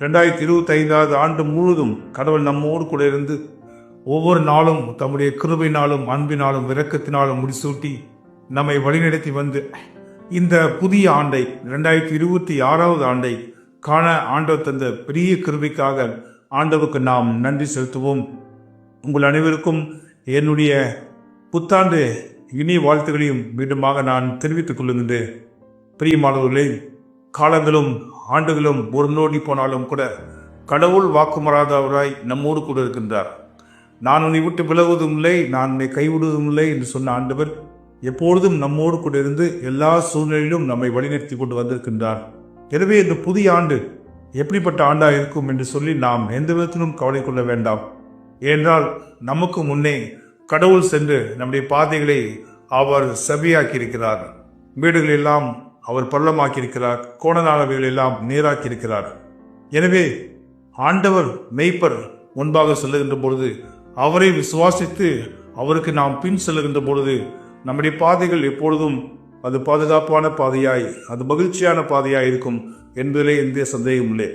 2025 ஆண்டு முழுவதும் கடவுள் நம்மோடு கூட இருந்து ஒவ்வொரு நாளும் தம்முடைய கிருபையினாலும் அன்பினாலும் இரக்கத்தினாலும் முடிசூட்டி நம்மை வழிநடத்தி வந்து இந்த புதிய ஆண்டை 2026 ஆண்டை காண ஆண்டவர் தந்த பெரிய கிருபைக்காக ஆண்டவருக்கு நாம் நன்றி செலுத்துவோம். உங்கள் அனைவருக்கும் என்னுடைய புத்தாண்டு இனிய வாழ்த்துக்களையும் மீண்டுமாக நான் தெரிவித்துக் கொள்ளுகின்றேன். பிரியமானவர்களே, காலங்களும் ஆண்டுகளும் ஒரு நோடி போனாலும் கூட கடவுள் வாக்கு மாறாதவராய் நம்மோடு கூட இருக்கின்றார். நான் உன்னை விட்டு விலகுவதும் இல்லை, நான் உன்னை கைவிடுவதும் இல்லை என்று சொன்ன ஆண்டவர் எப்பொழுதும் நம்மோடு கூட இருந்து எல்லா சூழ்நிலையிலும் நம்மை வழிநடத்தி கொண்டு வந்திருக்கின்றார். எனவே இந்த புதிய ஆண்டு எப்படிப்பட்ட ஆண்டாக இருக்கும் என்று சொல்லி நாம் எந்த விதத்திலும் கவலை கொள்ள வேண்டாம். ஏனென்றால் நமக்கு முன்னே கடவுள் சென்று நம்முடைய பாதைகளை அவர் செவ்வையாக்கியிருக்கிறார். வீடுகள் எல்லாம் அவர் பள்ளமாக்கியிருக்கிறார். கோணநாளவைகள் எல்லாம் நேராக்கியிருக்கிறார். எனவே ஆண்டவர் மெய்ப்பர் முன்பாக செல்லுகின்ற பொழுது அவரை விசுவாசித்து அவருக்கு நாம் பின் செல்லுகின்ற பொழுது நம்முடைய பாதைகள் எப்பொழுதும் அது பாதுகாப்பான பாதையாய், அது மகிழ்ச்சியான பாதையாய் இருக்கும் என்பதிலே எந்த சந்தேகம் இல்லை.